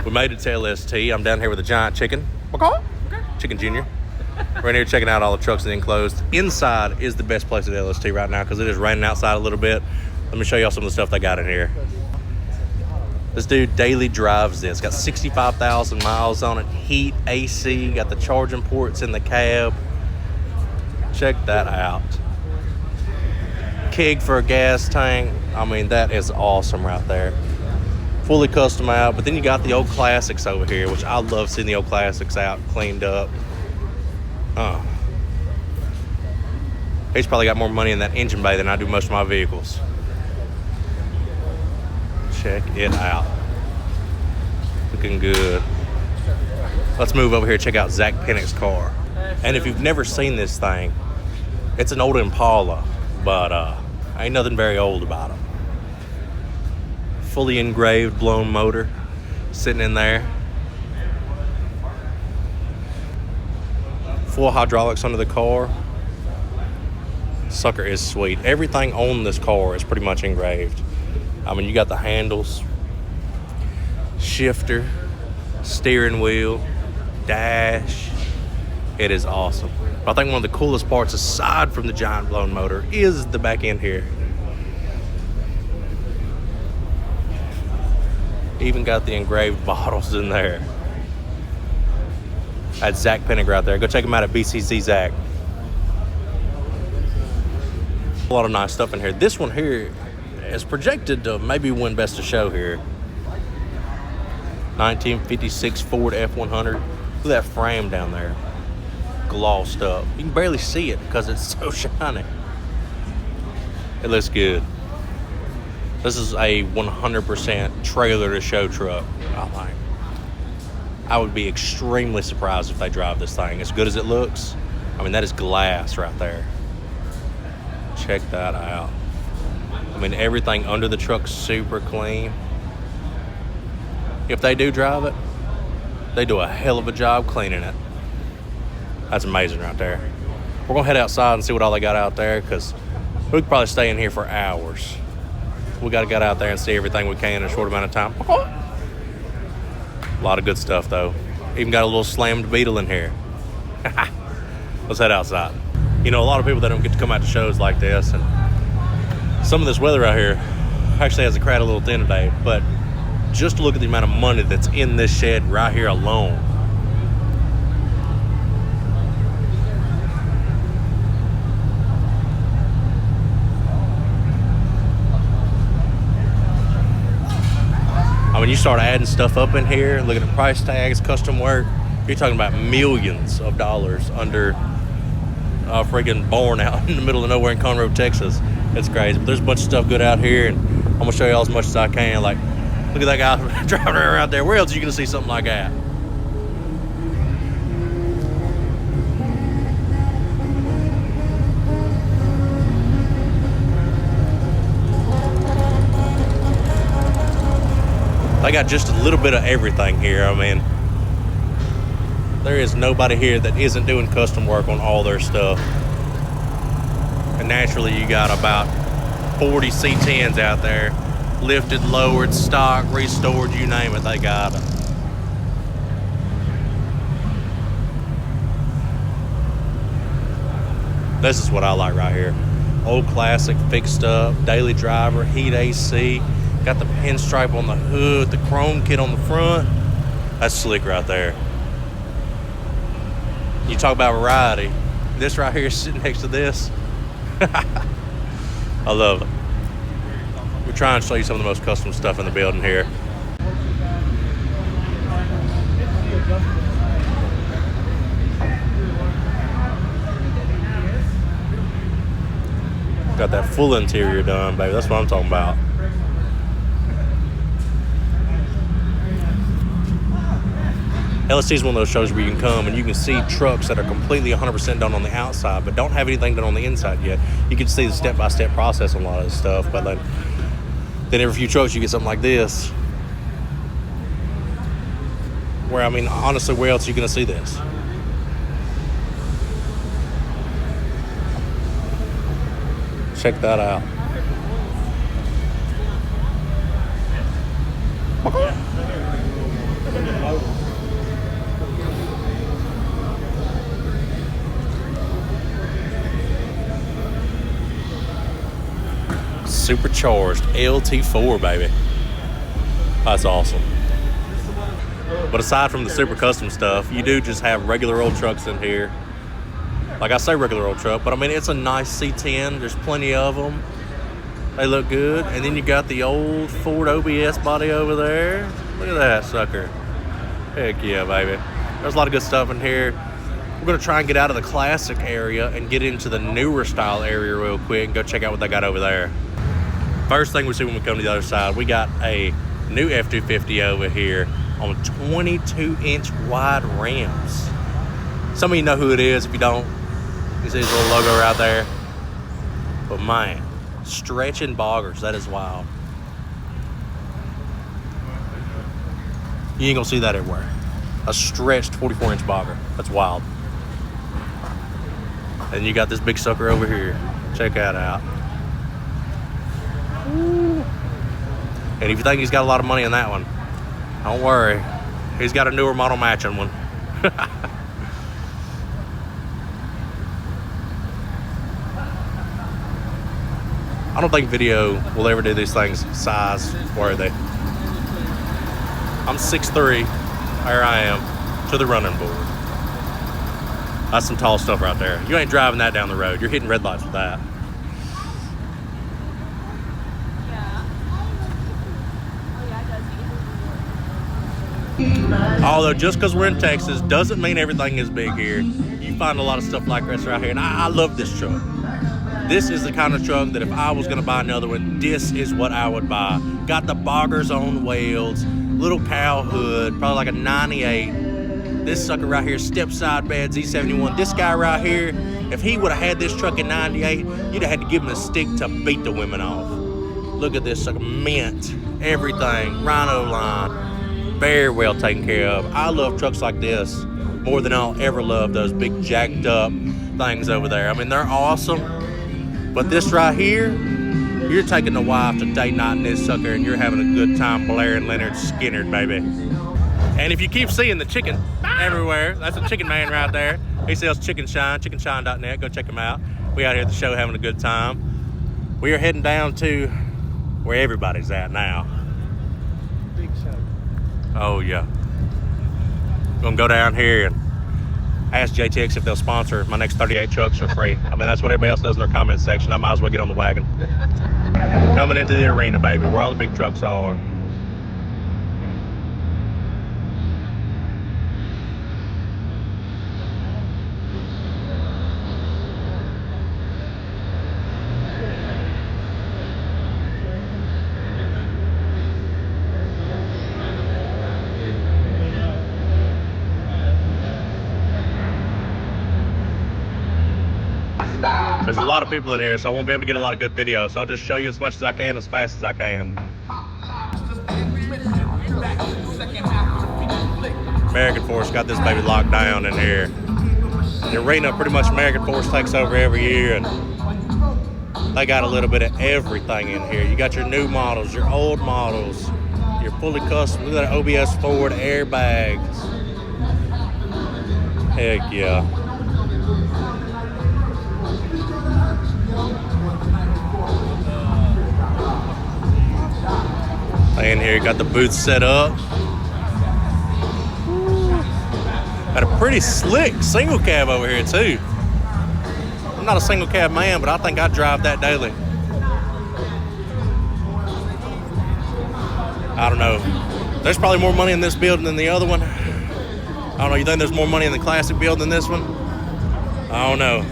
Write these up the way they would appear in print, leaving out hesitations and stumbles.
We made it to LST. I'm down here with a giant chicken. Chicken Junior. We're in here checking out all the trucks in the enclosed. Inside is the best place at LST right now because it is raining outside a little bit. Let me show y'all some of the stuff they got in here. This dude daily drives this. Got 65,000 miles on it. Heat, AC. Got the charging ports in the cab. Check that out. Keg for a gas tank. I mean, that is awesome right there. Fully custom out. But then you got the old classics over here, which I love seeing the old classics out, cleaned up. He's probably got more money in that engine bay than I do most of my vehicles. Check it out. Looking good. Let's move over here and check out Zach Pennick's car. And if you've never seen this thing, it's an old Impala, but ain't nothing very old about it. Fully engraved, blown motor sitting in there. Full hydraulics under the car. Sucker is sweet. Everything on this car is pretty much engraved. I mean, you got the handles, shifter, steering wheel, dash. It is awesome. But I think one of the coolest parts, aside from the giant blown motor, is the back end here. Even got the engraved bottles in there. That's Zach Pennick right there. Go check him out at BCZ Zach. A lot of nice stuff in here. This one here is projected to maybe win Best of Show here. 1956 Ford F100. Look at that frame down there. Glossed up. You can barely see it because it's so shiny. It looks good. This is a 100% trailer to show truck, I think. I would be extremely surprised if they drive this thing. As good as it looks, I mean, that is glass right there. Check that out. I mean, everything under the truck's super clean. If they do drive it, they do a hell of a job cleaning it. That's amazing right there. We're going to head outside and see what all they got out there because we could probably stay in here for hours. We got to get out there and see everything we can in a short amount of time. A lot of good stuff, though. Even got a little slammed Beetle in here. Let's head outside. You know, a lot of people that don't get to come out to shows like this, and some of this weather out here actually has the crowd a little thin today, but just look at the amount of money that's in this shed right here alone. I mean, you start adding stuff up in here, looking at price tags, custom work, you're talking about millions of dollars under freaking barn out in the middle of nowhere in Conroe, Texas. It's crazy. But there's a bunch of stuff good out here, and I'm going to show you all as much as I can. Like, look at that guy driving around out there. Where else are you going to see something like that? They got just a little bit of everything here. I mean, there is nobody here that isn't doing custom work on all their stuff. And naturally, you got about 40 C10s out there. Lifted, lowered, stock, restored, you name it, they got them. This is what I like right here. Old classic, fixed up, daily driver, heat AC. Got the pinstripe on the hood, the chrome kit on the front. That's slick right there. You talk about variety. This right here is sitting next to this. I love it. We're trying to show you some of the most custom stuff in the building here. Got that full interior done, baby. That's what I'm talking about. LST is one of those shows where you can come and you can see trucks that are completely 100% done on the outside but don't have anything done on the inside yet. You can see the step-by-step process on a lot of this stuff, but then every few trucks you get something like this where, I mean, honestly, where else are you going to see this? Check that out. supercharged LT4, baby. That's awesome. But aside from the super custom stuff, you do just have regular old trucks in here. Like I say regular old truck, but I mean, it's a nice C10. There's plenty of them. They look good. And then you got the old Ford OBS body over there. Look at that sucker. Heck yeah, baby. There's a lot of good stuff in here. We're going to try and get out of the classic area and get into the newer style area real quick and go check out what they got over there. First thing we see when we come to the other side, we got a new F-250 over here on 22-inch wide rims. Some of you know who it is. If you don't, you see his little logo right there. But man, stretching boggers, that is wild. You ain't gonna see that everywhere. A stretched 44-inch bogger. That's wild. And you got this big sucker over here. Check that out. Ooh. And if you think he's got a lot of money in that one, don't worry. He's got a newer model matching one. I don't think video will ever do these things size worthy. I'm 6'3", there I am, to the running board. That's some tall stuff right there. You ain't driving that down the road. You're hitting red lights with that. Although just because we're in Texas doesn't mean everything is big here. You find a lot of stuff like this right here, and I love this truck. This is the kind of truck that if I was going to buy another one, this is what I would buy. Got the boggers on wheels, little cow hood, probably like a 98. This sucker right here, step side bed, Z71. This guy right here, if he would have had this truck in 98, you'd have had to give him a stick to beat the women off. Look at this sucker, mint, everything, rhino line, very well taken care of. I love trucks like this more than I'll ever love those big jacked up things over there. I mean, they're awesome, but this right here, you're taking the wife to date night in this sucker and you're having a good time blaring Leonard Skinner, baby. And if you keep seeing the chicken everywhere, that's a chicken man right there. He sells Chicken Shine, chickenshine.net. Go check him out. We out here at the show having a good time. We are heading down to where everybody's at now. Big show. Oh, yeah. Gonna go down here and ask JTX if they'll sponsor my next 38 trucks for free. I mean, that's what everybody else does in their comment section. I might as well get on the wagon. Coming into the arena, baby, where all the big trucks are. There's a lot of people in here, so I won't be able to get a lot of good videos. So I'll just show you as much as I can, as fast as I can. American Force got this baby locked down in here. The arena, pretty much American Force takes over every year, and they got a little bit of everything in here. You got your new models, your old models, your fully custom. Look at that OBS Ford airbags. Heck yeah. In here, got the booth set up. Got a pretty slick single cab over here too. I'm not a single cab man, but I think I drive that daily. I don't know. There's probably more money in this building than the other one. I don't know. You think there's more money in the classic build than this one? I don't know.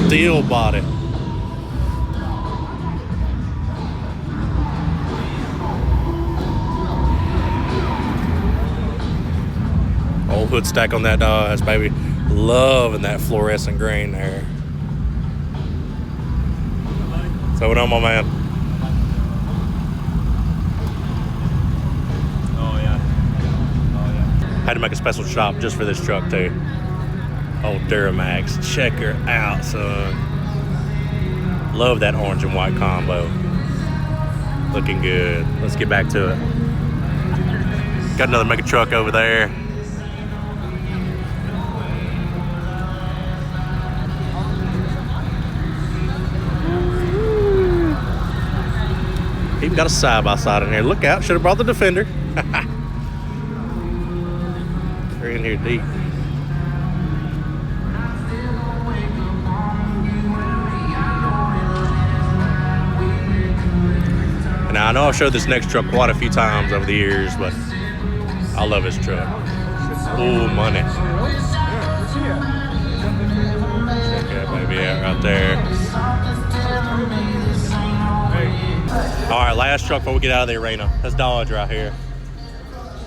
Steel body. Old hood stack on that Dodge, baby. Loving that fluorescent green there. So what on, my man? Oh yeah. Had to make a special shop just for this truck too. Old Duramax, check her out, son. Love that orange and white combo. Looking good. Let's get back to it. Got another mega truck over there. Even got a side-by-side in here. Look out, should have brought the Defender. They're in here deep. And now I know I've showed this next truck quite a few times over the years, but I love this truck. Ooh, money. Check that baby out right there. All right, last truck before we get out of the arena. That's Dodge right here.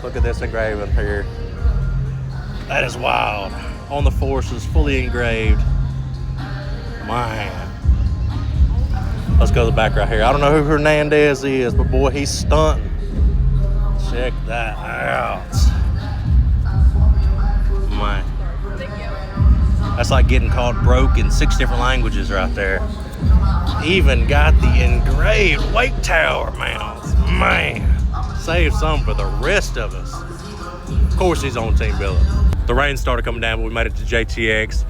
Look at this engraving here. That is wild. On the Forces, fully engraved. Man. Let's go to the back right here. I don't know who Hernandez is, but boy, he's stunting. Check that out. Man. That's like getting caught broke in 6 different languages right there. Even got the engraved weight tower mounts. Man. Save some for the rest of us. Of course he's on team billing. The rain started coming down, but we made it to JTX.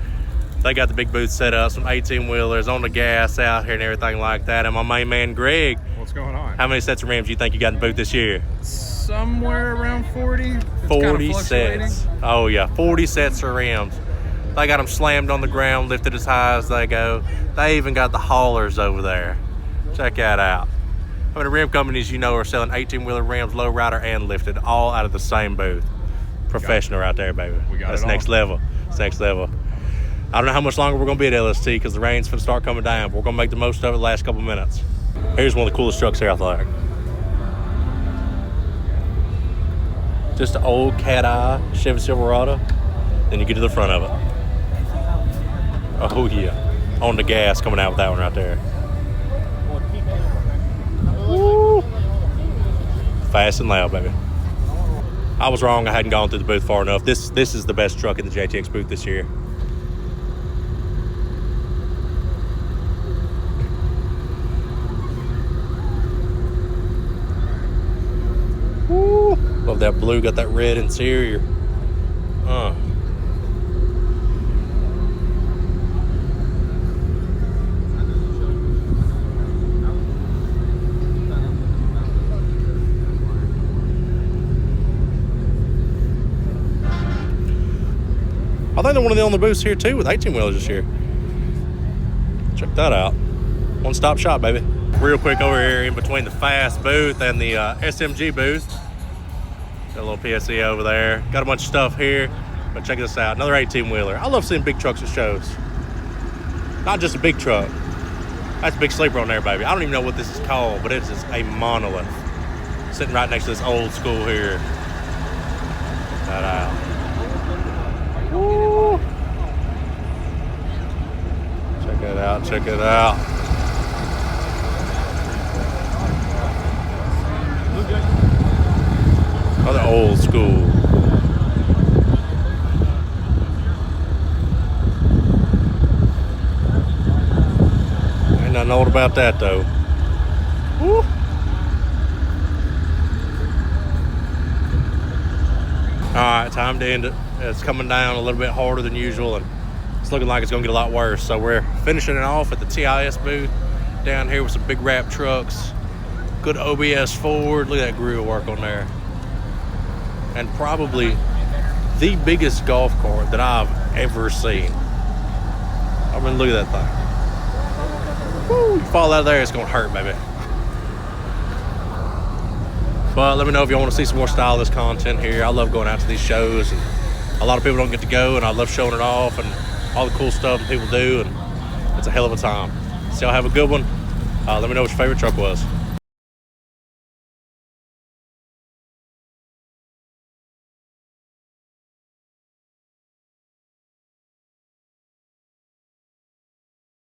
They got the big booth set up, some 18-wheelers on the gas out here and everything like that. And my main man, Greg. What's going on? How many sets of rims do you think you got in the booth this year? Somewhere around 40. It's 40 sets. Oh, yeah, 40 sets of rims. They got them slammed on the ground, lifted as high as they go. They even got the haulers over there. Check that out. How many rim companies you know are selling 18-wheeler rims, lowrider and lifted, all out of the same booth? Professional right there, baby. That's next level. It's next level. I don't know how much longer we're going to be at LST because the rain's going to start coming down. But we're going to make the most of it the last couple minutes. Here's one of the coolest trucks here, I think. Just an old cat-eye Chevy Silverado. Then you get to the front of it. Oh, yeah. On the gas coming out with that one right there. Woo. Fast and loud, baby. I was wrong. I hadn't gone through the booth far enough. This is the best truck in the JTX booth this year. Woo. Love that blue. Got that red interior. I think they're one of the only booths here too with 18-wheelers this year. Check that out. One-stop shop, baby. Real quick over here in between the Fast booth and the SMG booth. Got a little PSE over there. Got a bunch of stuff here. But check this out. Another 18-wheeler. I love seeing big trucks at shows. Not just a big truck. That's a big sleeper on there, baby. I don't even know what this is called, but it's just a monolith. Sitting right next to this old school here. Check that out. Woo. Check it out, check it out. Another old school. Ain't nothing old about that though. Woo. Alright, time to end it. It's coming down a little bit harder than usual, and it's looking like it's going to get a lot worse. So we're finishing it off at the TIS booth down here with some big wrap trucks. Good OBS forward. Look at that grill work on there. And probably the biggest golf cart that I've ever seen. I mean, look at that thing. Woo, you fall out of there, it's going to hurt, baby. But let me know if you want to see some more stylish content here. I love going out to these shows, and a lot of people don't get to go, and I love showing it off and all the cool stuff that people do, and it's a hell of a time. So y'all have a good one. Let me know what your favorite truck was.